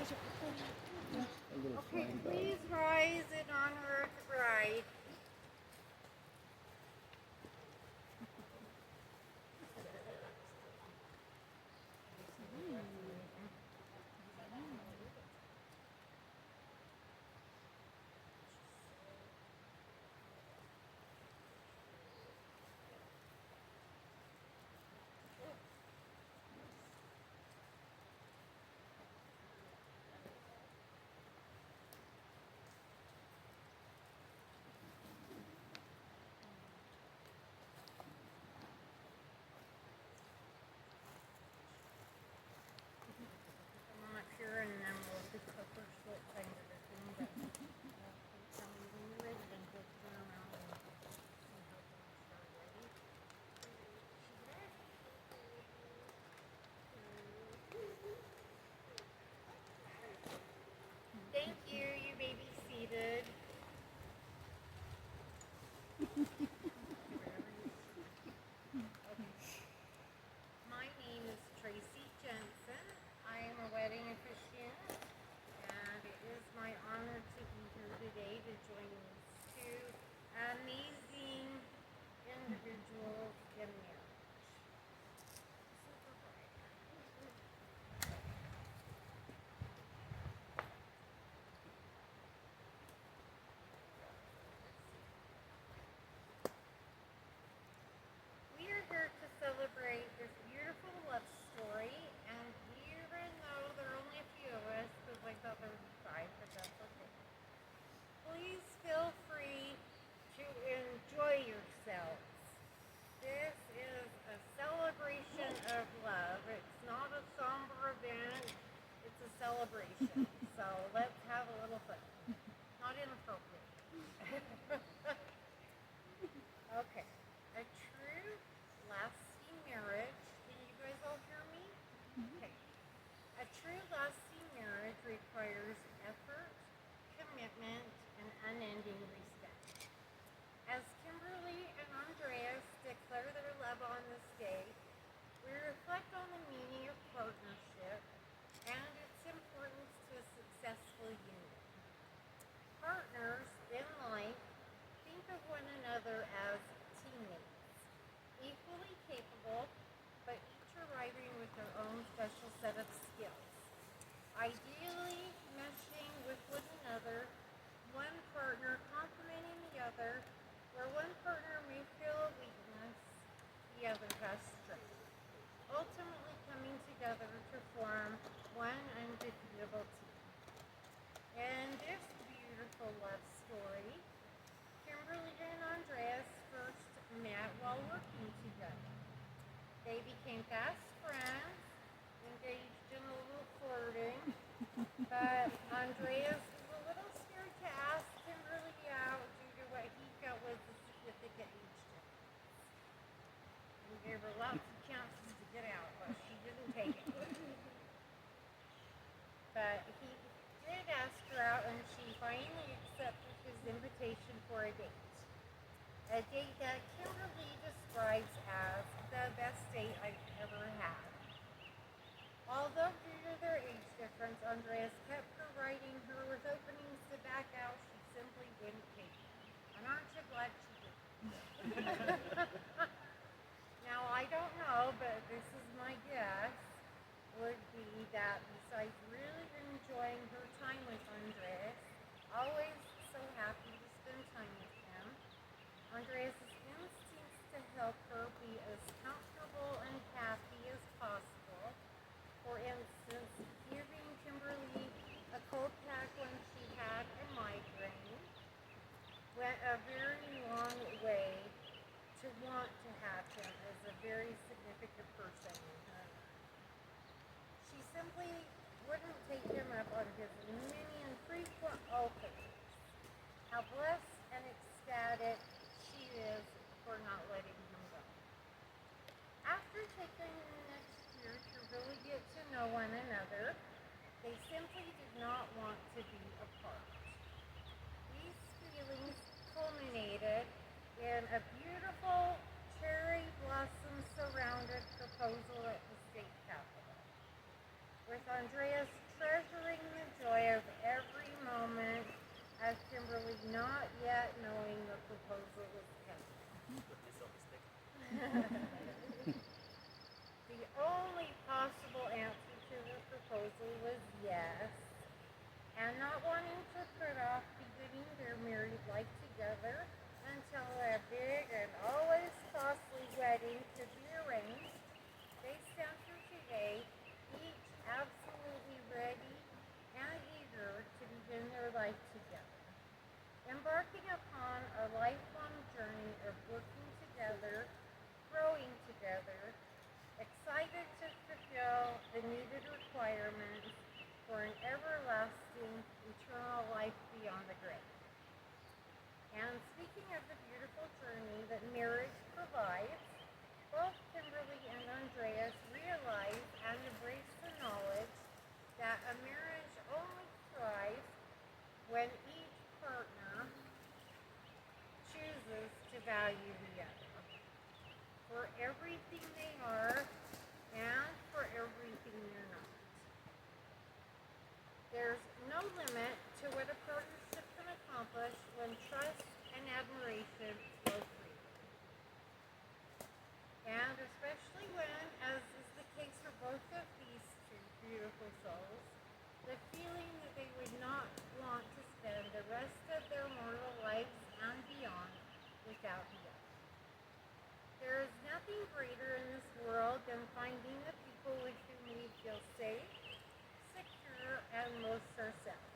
Okay, please rise in honor of the bride. Come on up here and then we'll do the first little thing of the thing. But tell me when you're ready, then we'll turn around and see how things start. Ready? Thank you. You may be seated. My name is Tracey Jensen. I am a wedding officiant, and it is my honor to be here today to join these two amazing individuals in marriage. We are here to celebrate this beautiful love story, and even though there are only a few of us, because I thought there would be five, but that's okay. Please feel free to enjoy yourselves. This is a celebration of love. It's not a somber event, it's a celebration. So let's have a little fun. Not inappropriate. Okay. A true lasting marriage. Can you guys all hear me? Okay. A true lasting marriage requires effort, commitment, and unending respect. As Kimberly and Andreas declare their love on this day, we reflect on the meaning of partnership and its importance to a successful union. Partners in life think of one another as teammates, equally capable, but each arriving with their own special set of skills. Ideally meshing with one another, one partner complementing the other, where one partner may feel a weakness, the other has strength. Ultimately coming together to form one undefeatable team. In this beautiful love story, Kimberly and Andreas first met while working together. They became fast friends, engaged in a little flirting, but Andreas was a little scared to ask Kimberly out due to what he felt was a significant age difference. He gave her lots of chances to get out, but she didn't take it. But he did ask her out, and she finally accepted his invitation for a date. A date that Kimberly describes as the best date I've ever had. Although due to their age difference, Andreas kept providing her with openings to back out, she simply wouldn't take them. And aren't you glad she did? Now, I don't know, but this is my guess, would be that besides really enjoying her time with Andreas, always so happy to spend time with him, Andreas' instincts to help her be as comfortable and happy as possible. For instance, giving Kimberly a cold pack when she had a migraine went a very long way to want to have him as a very significant person in her life. She simply wouldn't take him up on his many and frequent offers. How blessed and ecstatic she is for not letting him go. After taking the next year to really get to know one another, they simply did not want to be apart. These feelings culminated in a beautiful cherry blossom surrounded proposal at the state capitol, with Andreas treasuring the The only possible answer to the proposal was yes, and not wanting to put off beginning their married life together until a big and always costly wedding could be arranged, they stand here today, each absolutely ready and eager to begin their life together, embarking upon a lifelong journey of working together, growing together, excited to fulfill the needed requirements for an everlasting, eternal life beyond the grave. And speaking of the beautiful journey that marriage provides, both Kimberly and Andreas realize and embrace the knowledge that a marriage only thrives when each partner chooses to value the other for everything they are and for everything they're not. There's no limit to what a partnership can accomplish when trust and admiration flow freely. And especially when, as is the case for both of these two beautiful souls, the feeling that they would not want to spend the rest of their mortal lives and beyond without the other. There is nothing greater in this world than finding the people with whom we feel safe, secure, and most ourselves.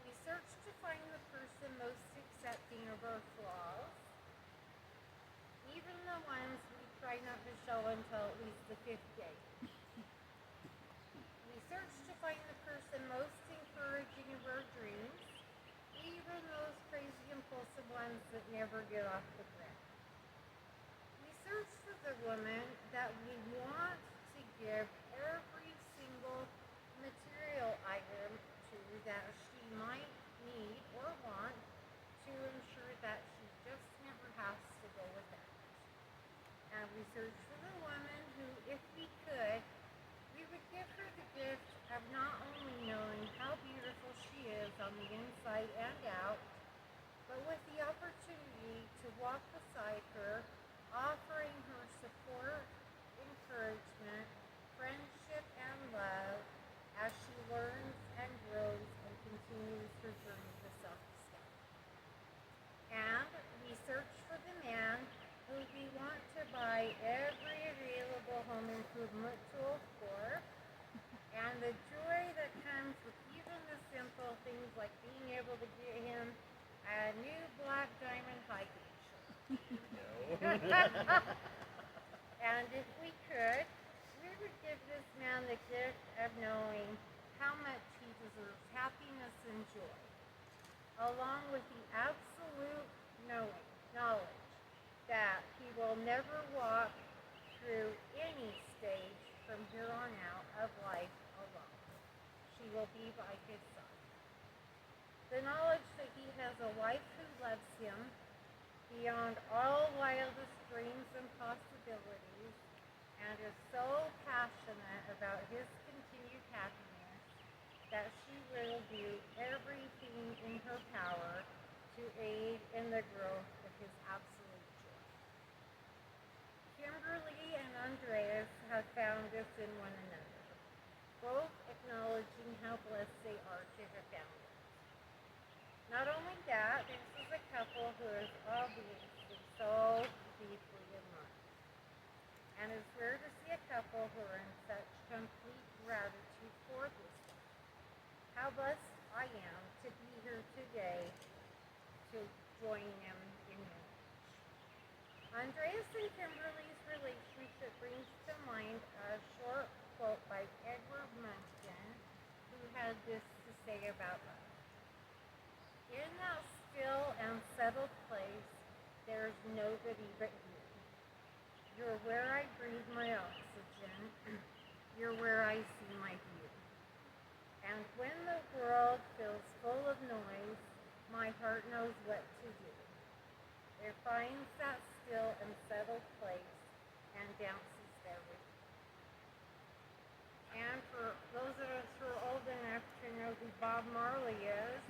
We search to find the person most accepting of our flaws, even the ones we try not to show until at least the fifth day. We search to find the person most encouraging of our dreams, even those crazy impulsive ones that never get off the ground. We search for the woman that we want to give every single material item to that she might need or want to ensure that she just never has to go without. And we search for the woman who, if we could, we would give her the gift of not only knowing how beautiful she is on the inside and out, but with the opportunity to walk beside her, offering her support, encouragement, friendship, and love as she learns and grows and continues her journey to self-discovery. And we search for the man who we want to buy every available home improvement tool for, and the joy that comes with even the simple things like being able to get him a new black diamond hiking shirt. And if we could, we would give this man the gift of knowing how much he deserves happiness and joy, along with the absolute knowledge that he will never walk through any stage from here on out of life alone. She will be by his side. The knowledge that he has a wife who loves him beyond all wildest dreams and possibilities, and is so passionate about his continued happiness that she will do everything in her power to aid in the growth of his absolute joy. Kimberly and Andreas have found this in one another, both acknowledging how blessed they are to have found it. Not only that, this is a couple who is obviously so deeply in love. And it's rare to see a couple who are in such complete gratitude for this love. How blessed I am to be here today to join them in marriage. Andreas and Kimberly's relationship brings to mind a short quote by Edward Munson, who had this to say about love. In that still and settled place, there's nobody but you. You're where I breathe my oxygen. You're where I see my view. And when the world feels full of noise, my heart knows what to do. It finds that still and settled place and dances there with you. And for those of us who are old enough to know who Bob Marley is,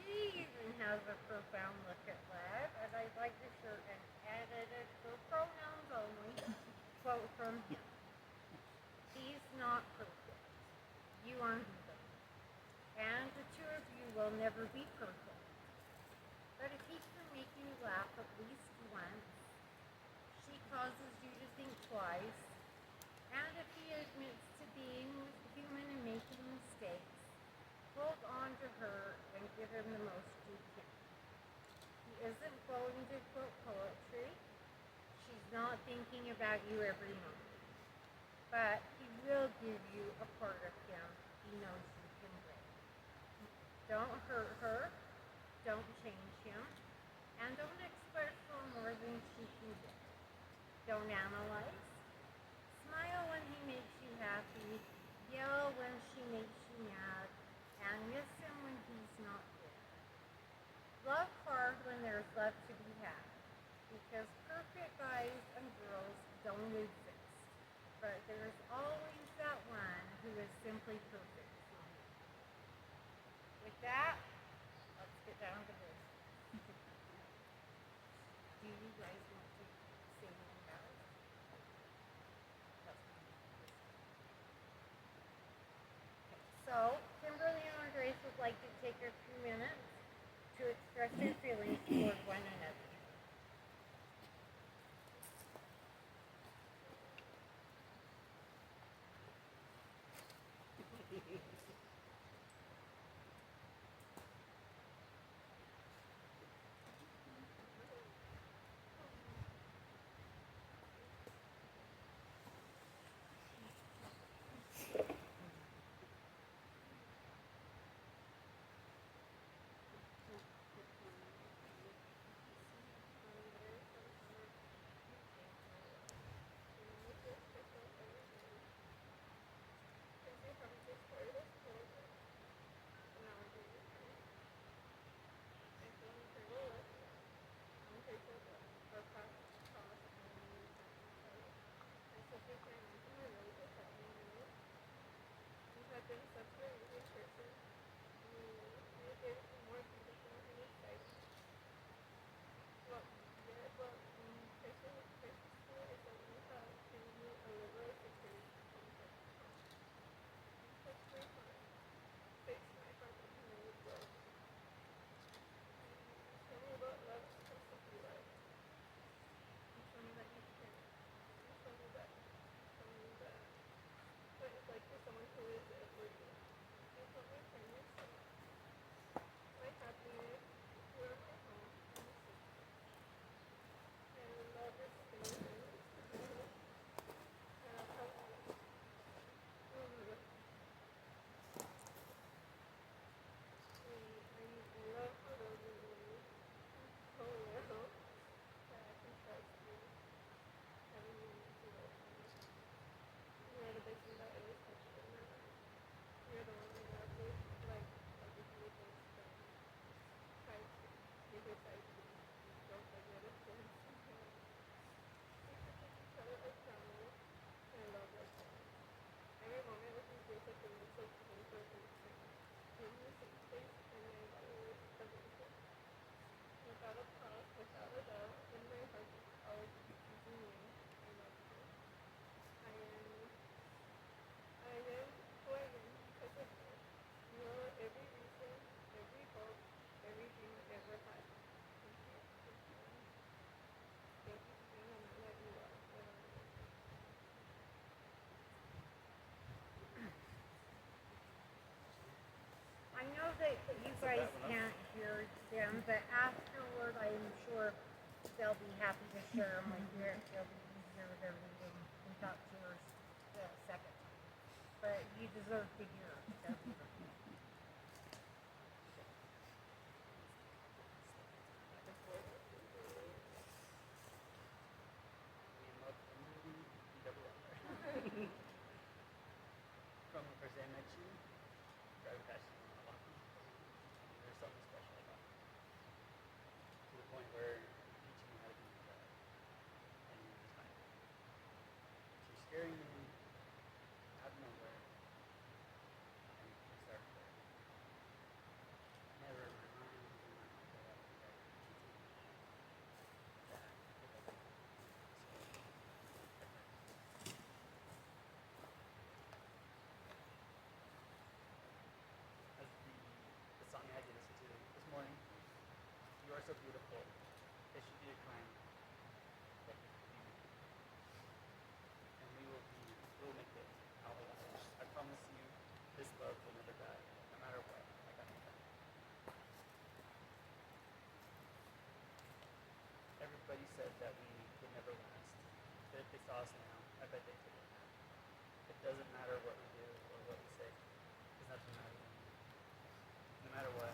he even has a profound look at love, and I'd like to share an edited for pronouns only, quote from him. He's not perfect. You aren't either. And the two of you will never be perfect. But if he can make you laugh at least once, she causes you to think twice, and if he admits to being human and making mistakes, hold on to her and give him the most you can. He isn't going to quote poetry. She's not thinking about you every moment. But he will give you a part of him he knows you can bring. Don't hurt her. Don't change him. And don't expect for more than she can give. Don't analyze. Smile when he makes you happy. Yell when she makes you mad. And miss him when he's not there. Love hard when there's love to be had. Because perfect guys and girls don't exist. But there's always that one who is simply perfect for you. With that, let's get down to business. Do you guys want to say anything about it? So, Kimberly and Andres would like to take a few minutes to express their feelings toward one another. I know that you guys can't hear them, but afterward, I'm sure they'll be happy to share them with you. It'll be easier to read them and talk to yours the second time. But you deserve to hear them. From the first day I met you, driving past you on a lot. There's something special about it. To the point where you're teaching me how to be my dad. And you're just like, you're scaring me out of nowhere. said that we would never last. But if they saw us now, I bet they could. It doesn't matter what we do or what we say, because nothing matters anymore. No matter what.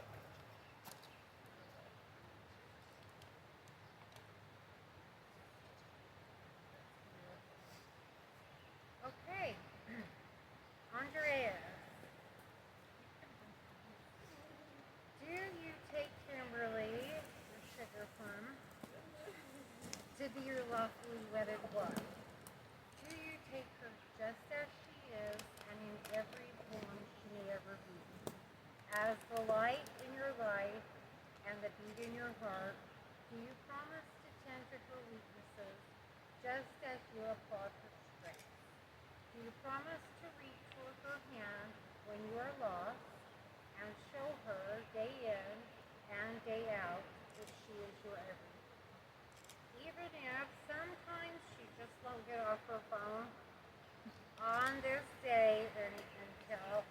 Okay. Andrea, do you take Kimberly, your sugar plum, to be your lawfully wedded wife? Do you take her just as she is and in every form she may ever be? As the light in your life and the beat in your heart, do you promise to tend to her weaknesses just as you applaud her strength? Do you promise to reach for her hand when you are lost and show her day in and day out that she is your everything? Even if sometimes she just won't get off her phone on this day and until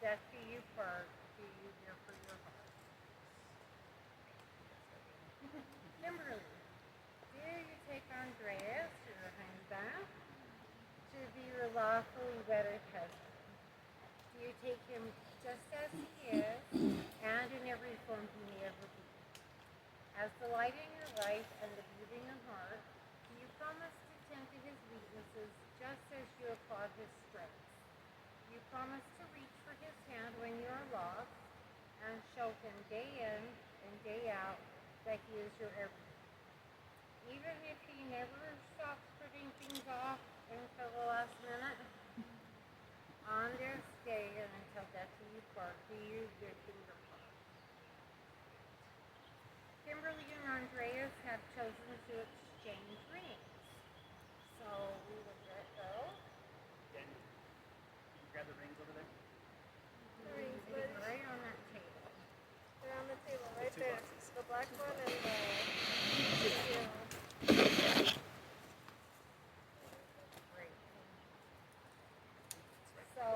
death do you part, do you hear for your heart? Kimberly, do you take Andreas, your husband, to be your lawfully wedded husband? Do you take him just as he is and in every form he may ever be? As the light in your life and the beating of heart, do you promise to tend to his weaknesses just as you applaud his strengths? Do you promise to reach for his hand when you are lost and show him day in and day out that he is your everything? Even if he never stops putting things off until the last minute, on this day and until death do you part, do you give him your heart? Kimberly and Andreas have chosen to exchange rings. So we will let go. Jen, can you grab the rings over there? The rings, It is right on that table. they're on the table right Two there. boxes. The black one and the yellow. Great. So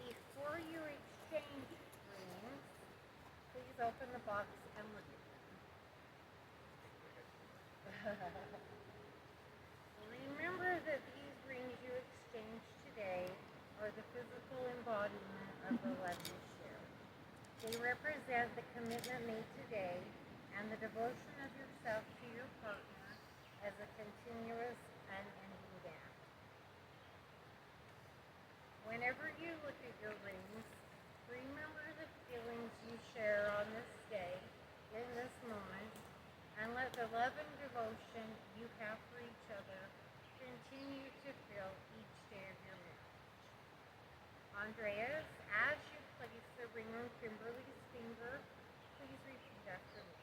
before you exchange rings, please open the box and look at them. Remember that these rings you exchange today are the physical embodiment of the love you share. They represent the commitment made today and the devotion of yourself to your partner as a continuous, unending band. Whenever you look at your rings, remember the feelings you share on this day, in this moment, and let the love and devotion you have for each other continue to fill each day of your marriage. Andreas, as you place the ring on Kimberly's finger, please repeat after me.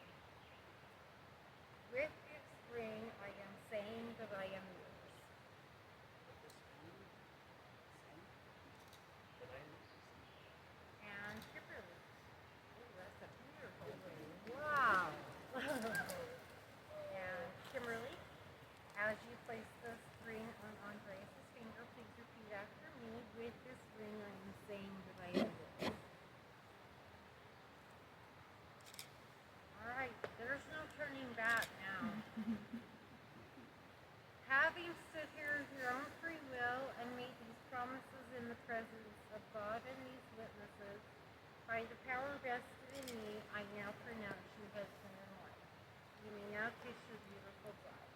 With this ring, I am saying that I am yours. And Kimberly. Oh, that's a beautiful ring. Wow. And Kimberly, as you place this ring on Andreas' finger, please repeat after me. With this ring, I am saying that I am yours. All right, there's no turning back now. Having stood here of your own free will and made these promises in the presence of God and these witnesses, by the power vested in me, I now pronounce you husband and wife. You may now kiss your beautiful bride.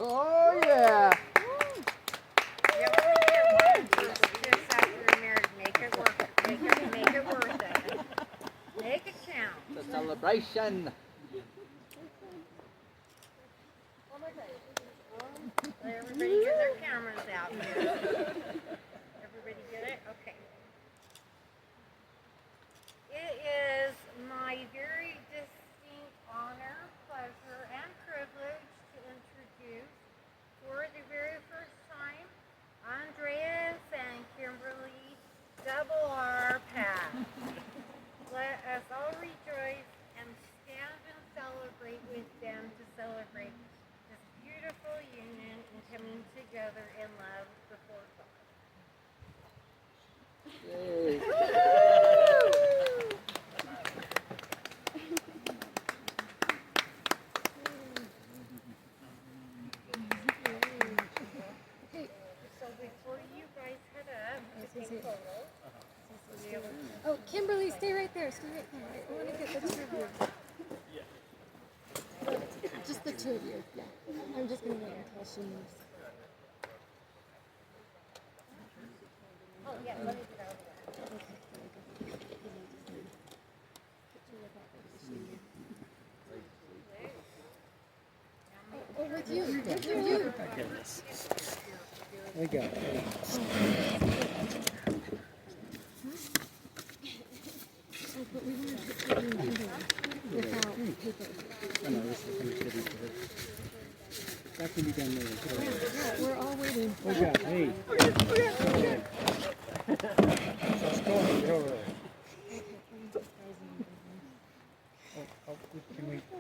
Oh yeah! You only get one kiss after you're married. Make it worth it. Make it worth it. Make it count. The celebration. Oh my God. Let everybody get their cameras out here. Everybody get it? Okay. It is my very distinct honor, pleasure, and privilege to introduce, for the very first time, Andreas and Kimberly Double R Path. Let us all rejoice and stand and celebrate with them to celebrate this beautiful union and coming together in love before Oh, Kimberly, stay right there. Stay right there. I want to get the two of you. Just the two of you. Yeah. I'm just gonna wait until she moves. Oh, yeah, let me get out of there. Oh, with you. With you. We go. Oh, but we want to put you in here without paper. Oh, no, this is finished getting to it. That can be done later. Yeah, we're all waiting. We got, hey. Let's go. Get over there. Oh, can we